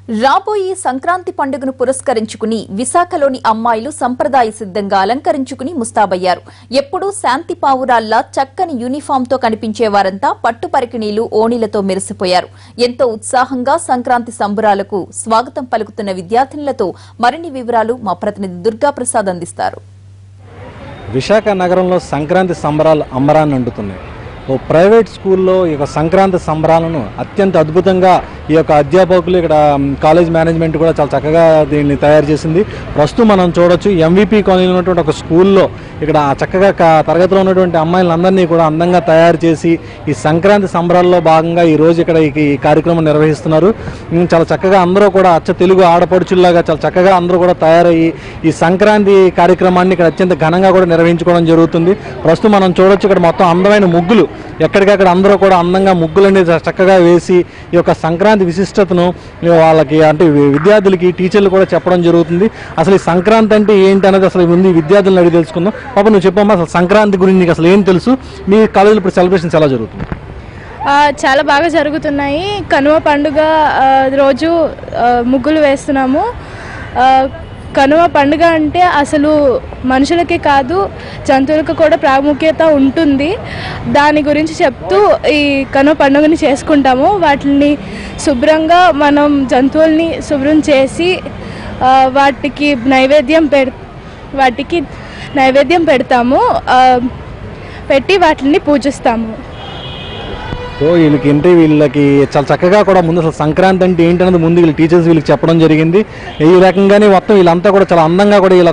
రాబోయే సంక్రాంతి పండుగను పురస్కరించుకుని విశాఖలోని అమ్మాయిలు సంప్రదాయ సిద్ధంగా అలంకరించుకుని ముస్తాబయ్యారు. ఎప్పుడూ శాంతి పావురాల్లా చక్కని యూనిఫామ్తో కనిపించేవారంతా పట్టు పరికిణీలు, ఓణీలతో మెరిసిపోయారు. ఎంతో ఉత్సాహంగా సంక్రాంతి సంబురాలకు స్వాగతం పలుకుతున్న విద్యార్థినులతో మరిన్ని వివరాలు మా ప్రతినిధి దుర్గాప్రసాద్ అందిస్తారు. విశాఖ నగరంలో సంక్రాంతి సంబరాలు అంబరాన్ని అంటుతున్నాయి. ఓ ప్రైవేట్ స్కూల్లో ఈ యొక్క సంక్రాంతి సంబరాలను అత్యంత అద్భుతంగా ఈ యొక్క అధ్యాపకులు, ఇక్కడ కాలేజ్ మేనేజ్మెంట్ కూడా చాలా చక్కగా దీన్ని తయారు చేసింది. ప్రస్తుతం మనం చూడొచ్చు ఎంవిపి కాలనీలో ఉన్నటువంటి ఒక స్కూల్లో ఇక్కడ చక్కగా తరగతిలో ఉన్నటువంటి అమ్మాయిలందరినీ కూడా అందంగా తయారు చేసి ఈ సంక్రాంతి సంబరాల్లో భాగంగా ఈరోజు ఇక్కడ ఈ కార్యక్రమం నిర్వహిస్తున్నారు. చాలా చక్కగా అందరూ కూడా అచ్చ తెలుగు ఆడపడుచుల్లాగా చాలా చక్కగా అందరూ కూడా తయారయ్యి ఈ సంక్రాంతి కార్యక్రమాన్ని ఇక్కడ అత్యంత ఘనంగా కూడా నిర్వహించుకోవడం జరుగుతుంది. ప్రస్తుతం మనం చూడొచ్చు ఇక్కడ మొత్తం అందమైన ముగ్గులు, ఎక్కడికక్కడ అందరూ కూడా అందంగా ముగ్గులన్నీ చక్కగా వేసి ఈ యొక్క సంక్రాంతి విశిష్టతను వాళ్ళకి అంటే విద్యార్థులకి, టీచర్లు కూడా చెప్పడం జరుగుతుంది. అసలు ఈ సంక్రాంతి అంటే ఏంటి అనేది అసలు ముందు విద్యార్థులను అడిగి తెలుసుకుందాం. పాప నువ్వు చెప్పమ్మా, అసలు సంక్రాంతి గురించి నీకు అసలు ఏం తెలుసు? మీ కాలేజీలో ఇప్పుడు సెలబ్రేషన్స్ ఎలా జరుగుతుంది? చాలా బాగా జరుగుతున్నాయి. కనుమ పండుగ రోజు ముగ్గులు వేస్తున్నాము. కనుమ పండుగ అంటే అసలు మనుషులకే కాదు జంతువులకు కూడా ప్రాముఖ్యత ఉంటుంది. దాని గురించి చెప్తూ ఈ కనుమ పండుగని చేసుకుంటాము. వాటిని శుభ్రంగా మనం జంతువుల్ని శుభ్రం చేసి వాటికి నైవేద్యం పెడతాము. పెట్టి వాటిని పూజిస్తాము. సో వీళ్ళకి చాలా చక్కగా కూడా ముందు అసలు సంక్రాంతి అంటే ఏంటనేది ముందు వీళ్ళ టీచర్స్ వీళ్ళకి చెప్పడం జరిగింది. ఈ రకంగానే మొత్తం వీళ్ళంతా కూడా చాలా అందంగా కూడా వీళ్ళ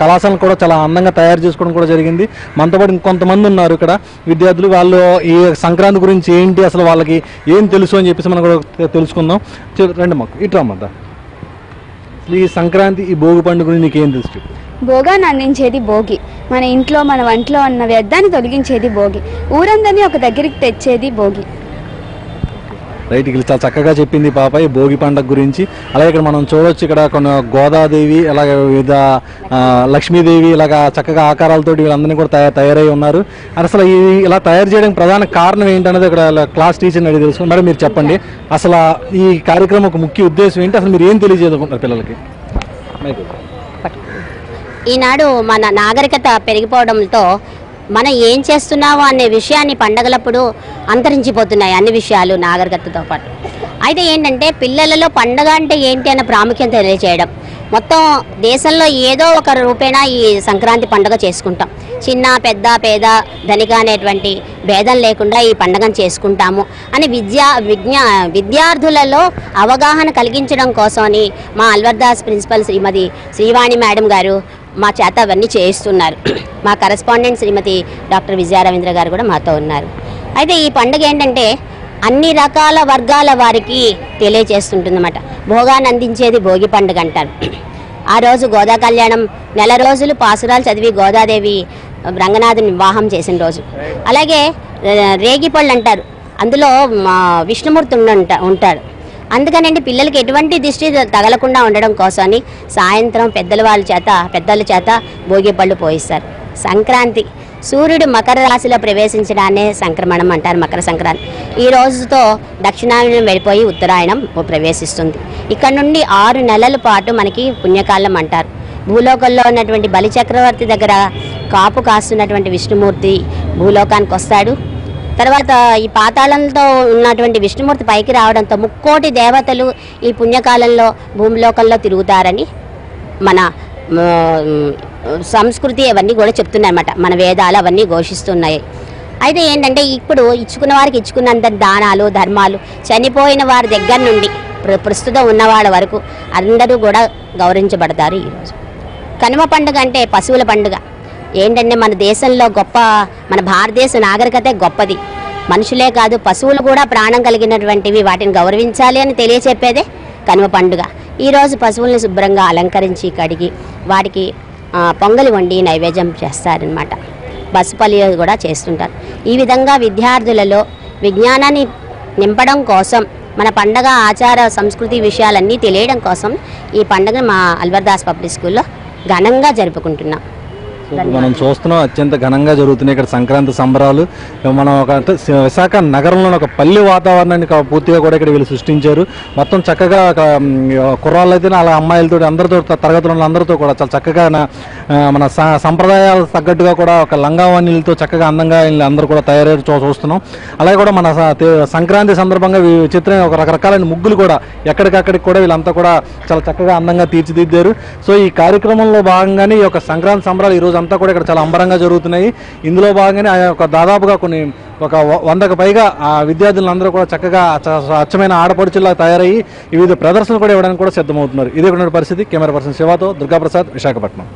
కళాశాలను కూడా చాలా అందంగా తయారు చేసుకోవడం కూడా జరిగింది. మనతో పాటు ఇంకొంతమంది ఉన్నారు ఇక్కడ విద్యార్థులు. వాళ్ళు ఈ సంక్రాంతి గురించి ఏంటి, అసలు వాళ్ళకి ఏం తెలుసు అని చెప్పేసి మనం కూడా తెలుసుకుందాం. రండి మాకు ఇటు రమ్మంతా. ఈ సంక్రాంతి, ఈ భోగి పండుగ గురించి నీకు ఏం తెలుసు? భోగాన్ని అందించేది భోగి. మన ఇంట్లో మన వంటలో ఉన్న వ్యర్థాన్ని తొలగించేది భోగి. ఊరందరినీ ఒక దగ్గరికి తెచ్చేది భోగి. రైట్, ఇక్కడ చాలా చక్కగా చెప్పింది పాప ఈ భోగి పండుగ గురించి. అలాగే ఇక్కడ మనం చూడవచ్చు, ఇక్కడ కొన్ని గోదాదేవి, అలాగే వివిధ లక్ష్మీదేవి ఇలాగా చక్కగా ఆకారాలతో వీళ్ళందరినీ కూడా తయారై ఉన్నారు. అసలు ఇలా తయారు చేయడానికి ప్రధాన కారణం ఏంటనేది ఇక్కడ క్లాస్ టీచర్ని అడిగి తెలుసుకుని మరి మీరు చెప్పండి. అసలు ఈ కార్యక్రమం ఒక ముఖ్య ఉద్దేశం ఏంటి, అసలు మీరు ఏం తెలియజేసుకుంటారు పిల్లలకి? ఈనాడు మన నాగరికత పెరిగిపోవడంతో మనం ఏం చేస్తున్నామో అనే విషయాన్ని పండగలప్పుడు అంతరించిపోతున్నాయి అన్ని విషయాలు నాగరికతతో పాటు. అయితే ఏంటంటే పిల్లలలో పండగ అంటే ఏంటి అన్న ప్రాముఖ్యత తెలియజేయడం. మొత్తం దేశంలో ఏదో ఒక రూపేణా ఈ సంక్రాంతి పండుగ చేసుకుంటాం. చిన్న పెద్ద పేద ధనిక అనేటువంటి భేదం లేకుండా ఈ పండుగను చేసుకుంటాము అని విద్యార్థులలో అవగాహన కలిగించడం కోసమని మా అల్వర్దాస్ ప్రిన్సిపల్ శ్రీమతి శ్రీవాణి మేడం గారు మా చేత అవన్నీ చేయిస్తున్నారు. మా కరెస్పాండెంట్ శ్రీమతి డాక్టర్ విజయ రవీంద్ర గారు కూడా మాతో ఉన్నారు. అయితే ఈ పండుగ ఏంటంటే అన్ని రకాల వర్గాల వారికి తెలియజేస్తుంటుందన్నమాట. భోగాన్ని అందించేది భోగి పండుగ అంటారు. ఆ రోజు గోదా కళ్యాణం, నెల రోజులు పాసురాలు చదివి గోదాదేవి రంగనాథుని వివాహం చేసిన రోజు. అలాగే రేగిపళ్ళు అంటారు, అందులో విష్ణుమూర్తి ఉంటాడు. అందుకనండి పిల్లలకి ఎటువంటి దిష్టి తగలకుండా ఉండడం కోసమని సాయంత్రం పెద్దల చేత భోగిపళ్ళు పోయిస్తారు. సంక్రాంతి సూర్యుడు మకర రాశిలో ప్రవేశించడాన్నే సంక్రమణం అంటారు, మకర సంక్రాంతి. ఈ రోజుతో దక్షిణాయనం వెళ్ళిపోయి ఉత్తరాయణం ప్రవేశిస్తుంది. ఇక్కడ నుండి 6 నెలల పాటు మనకి పుణ్యకాలం అంటారు. భూలోకంలో ఉన్నటువంటి బలిచక్రవర్తి దగ్గర కాపు కాస్తున్నటువంటి విష్ణుమూర్తి భూలోకానికి వస్తాడు. తర్వాత ఈ పాతాళంతో ఉన్నటువంటి విష్ణుమూర్తి పైకి రావడంతో 3 కోటి దేవతలు ఈ పుణ్యకాలంలో భూమిలోకంలో తిరుగుతారని మన సంస్కృతి అవన్నీ కూడా చెప్తున్నాయన్నమాట. మన వేదాలు అవన్నీ ఘోషిస్తున్నాయి. అయితే ఏంటంటే ఇప్పుడు ఇచ్చుకున్న వారికి ఇచ్చుకున్నంత దానాలు, ధర్మాలు, చనిపోయిన వారి దగ్గర నుండి ప్రస్తుతం ఉన్నవాళ్ళ వరకు అందరూ కూడా గౌరవించబడతారు. ఈరోజు కనుమ పండుగ అంటే పశువుల పండుగ. ఏంటంటే మన దేశంలో మన భారతదేశ నాగరికతే గొప్పది. మనుషులే కాదు పశువులు కూడా ప్రాణం కలిగినటువంటివి, వాటిని గౌరవించాలి అని తెలియచెప్పేదే కనుమ పండుగ. ఈరోజు పశువుల్ని శుభ్రంగా అలంకరించి కడిగి వాటికి పొంగలి వండి నైవేద్యం చేస్తారనమాట. పసుపల్లి కూడా చేస్తుంటారు. ఈ విధంగా విద్యార్థులలో విజ్ఞానాన్ని నింపడం కోసం, మన పండగ ఆచార సంస్కృతి విషయాలన్నీ తెలియడం కోసం ఈ పండుగను మా అల్వర్దాస్ పబ్లిక్ స్కూల్లో ఘనంగా జరుపుకుంటున్నాం. మనం చూస్తున్నాం అత్యంత ఘనంగా జరుగుతున్నాయి ఇక్కడ సంక్రాంతి సంబరాలు. మనం అంటే విశాఖ నగరంలో ఒక పల్లె వాతావరణాన్ని పూర్తిగా కూడా ఇక్కడ వీళ్ళు సృష్టించారు. మొత్తం చక్కగా కుర్రాళ్ళు అయితే అలా అమ్మాయిలతో అందరితో తరగతులు అందరితో కూడా చాలా చక్కగా మన సంప్రదాయాలు తగ్గట్టుగా కూడా ఒక లంగావణీలతో చక్కగా అందంగా అందరూ కూడా తయారై చూస్తున్నాం. అలాగే కూడా మన సంక్రాంతి సందర్భంగా విచిత్రమైన ఒక రకరకాలైన ముగ్గులు కూడా ఎక్కడికక్కడికి కూడా వీళ్ళంతా కూడా చాలా చక్కగా అందంగా తీర్చిదిద్దారు. సో ఈ కార్యక్రమంలో భాగంగానే ఈ యొక్క సంక్రాంతి సంబరాలు ఈ రోజు అంతా కూడా ఇక్కడ చాలా అంబరంగా జరుగుతున్నాయి. ఇందులో భాగంగానే దాదాపుగా ఒక 100కు పైగా విద్యార్థులందరూ కూడా చక్కగా అచ్చమైన ఆడపడుచుల్లా తయారయ్యి వివిధ ప్రదర్శనలు కూడా ఇవ్వడానికి కూడా సిద్ధమవుతున్నారు. ఇదే పరిస్థితి. కెమెరా పర్సన్ శివాతో దుర్గాప్రసాద్, విశాఖపట్నం.